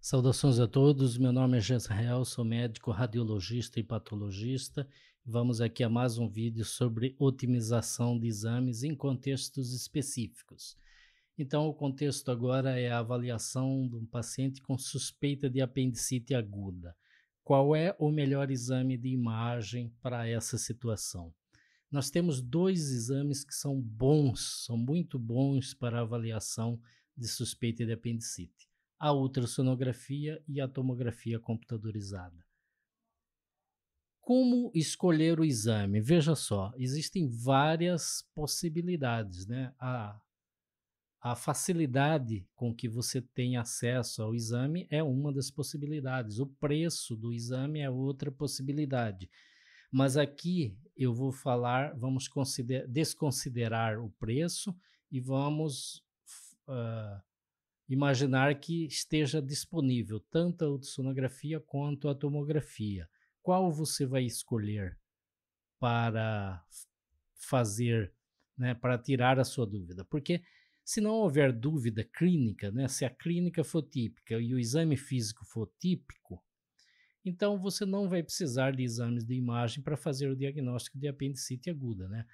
Saudações a todos, meu nome é Jezreel, sou médico radiologista e patologista. Vamos aqui a mais um vídeo sobre otimização de exames em contextos específicos. Então, o contexto agora é a avaliação de um paciente com suspeita de apendicite aguda. Qual é o melhor exame de imagem para essa situação? Nós temos dois exames que são bons, são muito bons para avaliação de suspeita de apendicite: a ultrassonografia e a tomografia computadorizada. Como escolher o exame? Veja só, existem várias possibilidades, né? A facilidade com que você tem acesso ao exame é uma das possibilidades, o preço do exame é outra possibilidade. Mas aqui eu vou falar, vamos desconsiderar o preço e vamos imaginar que esteja disponível tanto a ultrassonografia quanto a tomografia. Qual você vai escolher para fazer, né, para tirar a sua dúvida? Porque se não houver dúvida clínica, né, se a clínica for típica e o exame físico for típico, então você não vai precisar de exames de imagem para fazer o diagnóstico de apendicite aguda, né?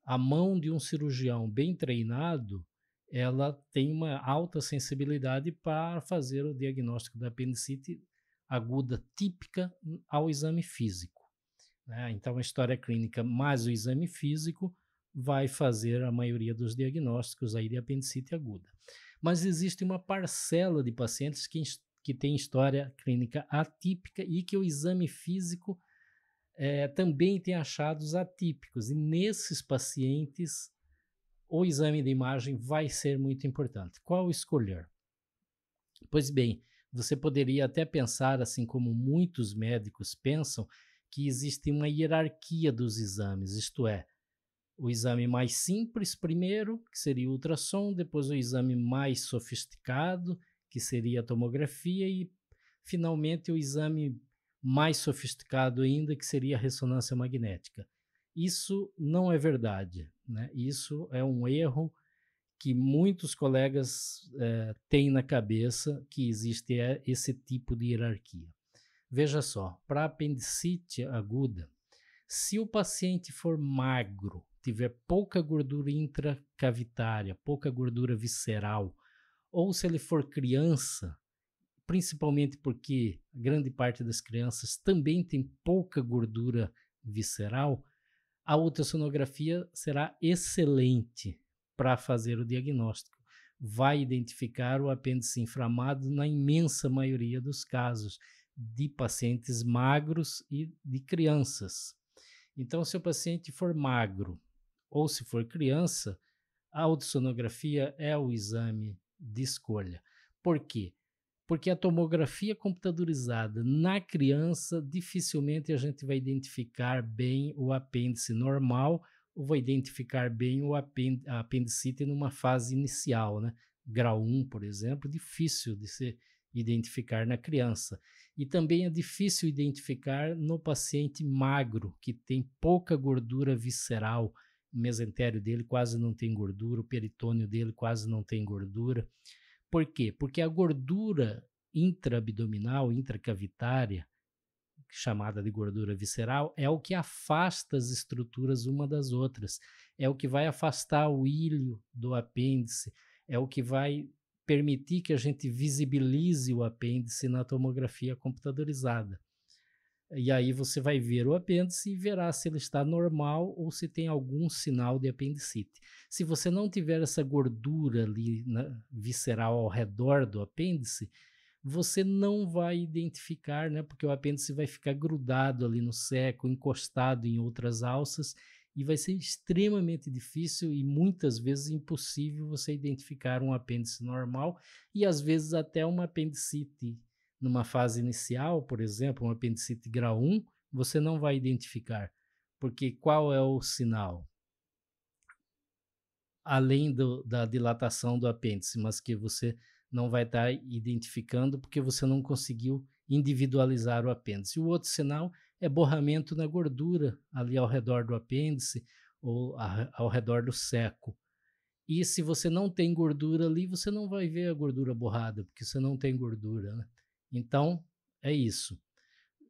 A mão de um cirurgião bem treinado, ela tem uma alta sensibilidade para fazer o diagnóstico da apendicite aguda típica ao exame físico, né? Então, a história clínica mais o exame físico vai fazer a maioria dos diagnósticos aí de apendicite aguda. Mas existe uma parcela de pacientes que tem história clínica atípica e que o exame físico também tem achados atípicos, e nesses pacientes o exame de imagem vai ser muito importante. Qual escolher? Pois bem, você poderia até pensar, assim como muitos médicos pensam, que existe uma hierarquia dos exames, isto é, o exame mais simples primeiro, que seria o ultrassom, depois o exame mais sofisticado, que seria a tomografia, e finalmente o exame mais sofisticado ainda, que seria a ressonância magnética. Isso não é verdade, né? Isso é um erro que muitos colegas têm na cabeça, que existe esse tipo de hierarquia. Veja só, para apendicite aguda, se o paciente for magro, tiver pouca gordura intracavitária, pouca gordura visceral, ou se ele for criança, principalmente porque grande parte das crianças também tem pouca gordura visceral, a ultrassonografia será excelente para fazer o diagnóstico. Vai identificar o apêndice inflamado na imensa maioria dos casos de pacientes magros e de crianças. Então, se o paciente for magro ou se for criança, a ultrassonografia é o exame de escolha. Por quê? Porque a tomografia computadorizada na criança, dificilmente a gente vai identificar bem o apêndice normal ou vai identificar bem a apendicite numa fase inicial, né? Grau 1, por exemplo, difícil de se identificar na criança. E também é difícil identificar no paciente magro, que tem pouca gordura visceral, o mesentério dele quase não tem gordura, o peritônio dele quase não tem gordura. Por quê? Porque a gordura intraabdominal, intracavitária, chamada de gordura visceral, é o que afasta as estruturas uma das outras, é o que vai afastar o ilho do apêndice, é o que vai permitir que a gente visibilize o apêndice na tomografia computadorizada. E aí você vai ver o apêndice e verá se ele está normal ou se tem algum sinal de apendicite. Se você não tiver essa gordura ali visceral ao redor do apêndice, você não vai identificar, né? Porque o apêndice vai ficar grudado ali no seco, encostado em outras alças, e vai ser extremamente difícil e muitas vezes impossível você identificar um apêndice normal e às vezes até uma apendicite numa fase inicial, por exemplo, um apendicite grau 1, você não vai identificar, porque qual é o sinal? Além da dilatação do apêndice, mas que você não vai estar identificando porque você não conseguiu individualizar o apêndice. O outro sinal é borramento na gordura ali ao redor do apêndice ou ao redor do seco. E se você não tem gordura ali, você não vai ver a gordura borrada, porque você não tem gordura, né? Então, é isso.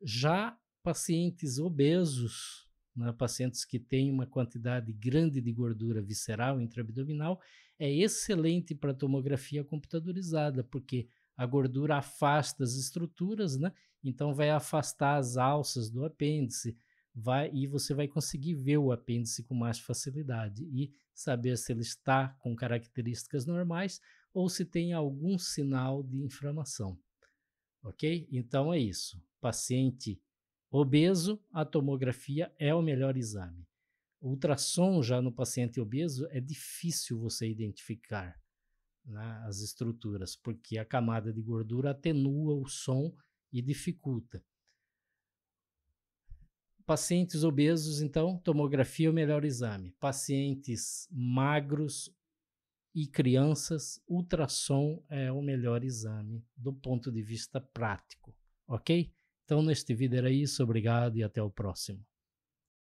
Já pacientes obesos, né, pacientes que têm uma quantidade grande de gordura visceral intraabdominal, é excelente para tomografia computadorizada, porque a gordura afasta as estruturas, né? Então vai afastar as alças do apêndice, e você vai conseguir ver o apêndice com mais facilidade e saber se ele está com características normais ou se tem algum sinal de inflamação. Ok? Então é isso. Paciente obeso, a tomografia é o melhor exame. O ultrassom já no paciente obeso é difícil você identificar, né, as estruturas, porque a camada de gordura atenua o som e dificulta. Pacientes obesos, então, tomografia é o melhor exame. Pacientes magros e crianças, ultrassom é o melhor exame do ponto de vista prático, ok? Então, neste vídeo era isso, obrigado e até o próximo.